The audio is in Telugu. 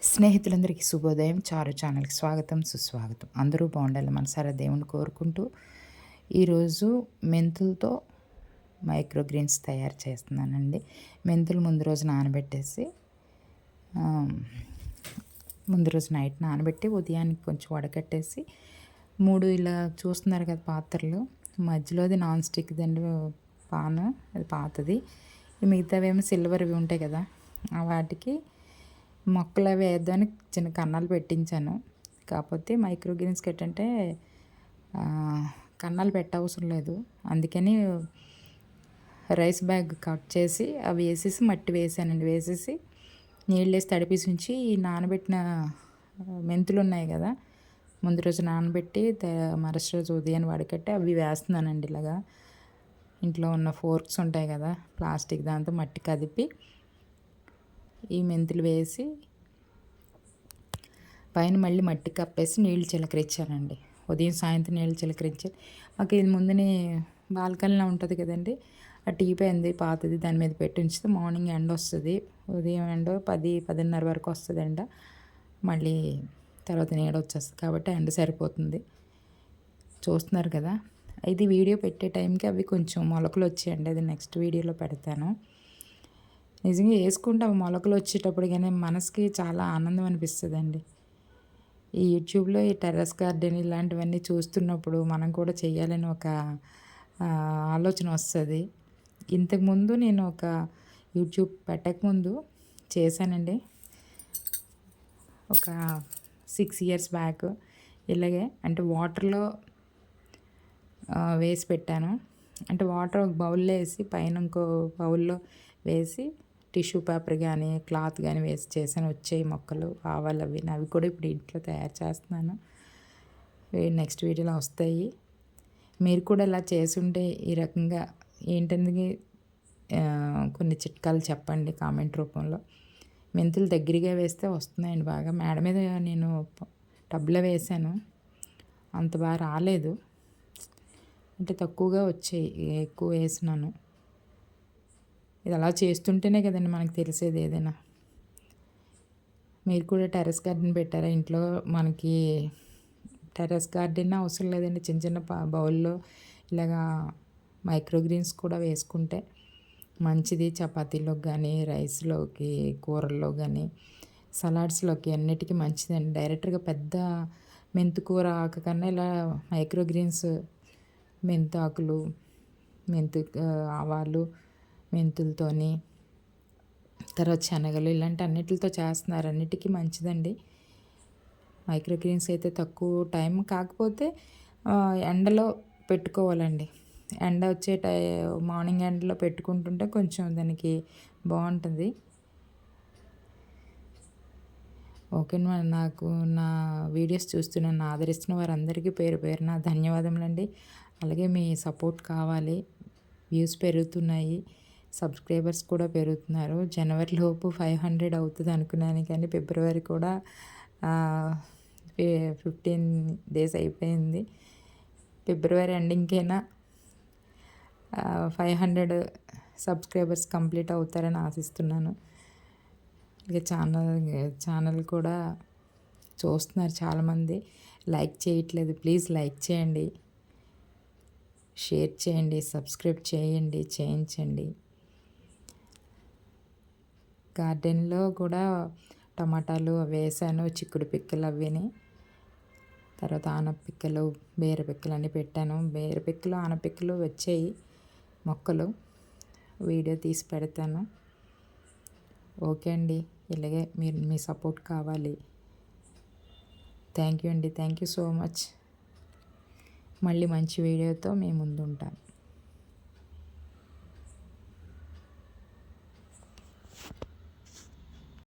స్నేహితులందరికీ శుభోదయం. చారు ఛానల్‌కి స్వాగతం, సుస్వాగతం. అందరూ బాగుండాలి మనసారా దేవుణ్ణి కోరుకుంటూ, ఈరోజు మెంతులతో మైక్రో గ్రీన్స్ తయారు చేస్తున్నానండి. మెంతులు ముందు రోజు నానబెట్టేసి, ముందు రోజు నైట్ నానబెట్టి ఉదయానికి కొంచెం వడకట్టేసి 3 ఇలా చూస్తున్నారు కదా పాత్రలు, మధ్యలోది నాన్ స్టిక్‌దండి పాను, అది పాతది. మిగతావేమో సిల్వర్‌వి ఉంటాయి కదా, వాటికి మొక్కలు అవి వేద్దామని చిన్న కన్నాలు పెట్టించాను. కాకపోతే మైక్రో గ్రీన్స్‌కి ఏంటంటే కన్నాలు పెట్టవసరం లేదు. అందుకని రైస్ బ్యాగ్ కట్ చేసి అవి వేసేసి మట్టి వేసానండి. వేసేసి నీళ్ళేసి తడిపేసి ఉంచి ఈ నానబెట్టిన మెంతులు ఉన్నాయి కదా, ముందు రోజు నానబెట్టి మరుసటి రోజు ఉదయాన్ని వడకట్టి అవి వేస్తున్నానండి. ఇలాగా ఇంట్లో ఉన్న ఫోర్క్స్ ఉంటాయి కదా ప్లాస్టిక్, దాంతో మట్టి కదిపి ఈ మెంతులు వేసి పైన మళ్ళీ మట్టి కప్పేసి నీళ్ళు చిలకరించానండి. ఉదయం సాయంత్రం నీళ్ళు చిలకరించి, మాకు ఇది ముందునే బాల్కనీలో ఉంటుంది కదండి, ఆ టీపై ఉంది పాతది, దాని మీద పెట్టి ఉంచితే మార్నింగ్ ఎండ వస్తుంది. ఉదయం ఎండ 10-10:30 వరకు వస్తుంది ఎండ, మళ్ళీ తర్వాత నీడ వచ్చేస్తుంది. కాబట్టి ఎండ సరిపోతుంది. చూస్తున్నారు కదా, ఇది వీడియో పెట్టే టైంకి అవి కొంచెం మొలకలు వచ్చాయండి. అది నెక్స్ట్ వీడియోలో పెడతాను. నిజంగా వేసుకుంటే అవి మొలకలు వచ్చేటప్పుడు కానీ మనసుకి చాలా ఆనందం అనిపిస్తుందండి. ఈ యూట్యూబ్లో ఈ టెర్రస్ గార్డెన్ ఇలాంటివన్నీ చూస్తున్నప్పుడు మనం కూడా చేయాలని ఒక ఆలోచన వస్తుంది. ఇంతకుముందు నేను ఒక యూట్యూబ్ పెట్టకముందు చేశానండి, ఒక 6 years బ్యాక్. ఇలాగే అంటే వాటర్లో వేసి పెట్టాను. అంటే వాటర్ ఒక బౌల్లో వేసి పైన ఇంకో బౌల్లో వేసి టిష్యూ పేపర్ కానీ క్లాత్ కానీ వేసి చేసాను. వచ్చాయి మొక్కలు, ఆవాలు అవి కూడా ఇప్పుడు ఇంట్లో తయారు చేస్తున్నాను. నెక్స్ట్ వీడియోలో వస్తాయి. మీరు కూడా ఇలా చేసుంటే ఈ రకంగా ఏంటందుకు కొన్ని చిట్కాలు చెప్పండి కామెంట్ రూపంలో. మెంతులు దగ్గరగా వేస్తే వస్తున్నాయండి బాగా. మేడ మీద నేను టబ్లో వేసాను, అంత బాగా రాలేదు, అంటే తక్కువగా వచ్చాయి, ఎక్కువ వేసినాను. ఇది అలా చేస్తుంటేనే కదండి మనకు తెలిసేది ఏదైనా. మీరు కూడా టెర్రస్ గార్డెన్ పెట్టారా ఇంట్లో? మనకి టెర్రస్ గార్డెన్ అవసరం లేదండి, చిన్న చిన్న బౌల్లో ఇలాగా మైక్రో గ్రీన్స్ కూడా వేసుకుంటే మంచిది. చపాతీలోకి కానీ, రైస్లోకి, కూరల్లో కానీ, సలాడ్స్లోకి అన్నిటికీ మంచిదండి. డైరెక్ట్గా పెద్ద మెంతికూర ఆకు కన్నా ఇలా మైక్రో గ్రీన్స్, మెంతాకులు, ఆవాలు, మెంతులతోని, తర్వాత శనగలు, ఇలాంటి అన్నిటితో చేస్తున్నారు. అన్నిటికీ మంచిదండి మైక్రో గ్రీన్స్ అయితే. తక్కువ టైం, కాకపోతే ఎండలో పెట్టుకోవాలండి. ఎండ వచ్చే మార్నింగ్ ఎండలో పెట్టుకుంటుంటే కొంచెం దానికి బాగుంటుంది. ఓకే, నాకు నా వీడియోస్ చూస్తున్న, నన్ను ఆదరిస్తున్న వారందరికీ పేరు పేరున ధన్యవాదములండి. అలాగే మీ సపోర్ట్ కావాలి. వ్యూస్ పెరుగుతున్నాయి, సబ్స్క్రైబర్స్ కూడా పెరుగుతున్నారు. జనవరిలోపు 500 అవుతుంది అనుకున్నాను, కానీ ఫిబ్రవరి కూడా 15 days అయిపోయింది. ఫిబ్రవరి ఎండింగ్కైనా 500 సబ్స్క్రైబర్స్ కంప్లీట్ అవుతారని ఆశిస్తున్నాను. ఇక ఛానల్ కూడా చూస్తున్నారు చాలామంది, లైక్ చేయట్లేదు. ప్లీజ్ లైక్ చేయండి, షేర్ చేయండి, సబ్స్క్రైబ్ చేయండి, చేయించండి. గార్డెన్లో కూడా టమాటాలు వేసాను, చిక్కుడు పిక్కలు అవిని, తర్వాత ఆనపిక్కలు, బీర పిక్కలు అన్నీ పెట్టాను. బీర పిక్కలు, ఆనపిక్కలు వచ్చాయి మొక్కలు, వీడియో తీసి పెడతాను. ఓకే అండి, ఇలాగే మీ సపోర్ట్ కావాలి. థ్యాంక్ యూ అండి, థ్యాంక్ యూ సో మచ్. మళ్ళీ మంచి వీడియోతో మీ ముందు ఉంటాను.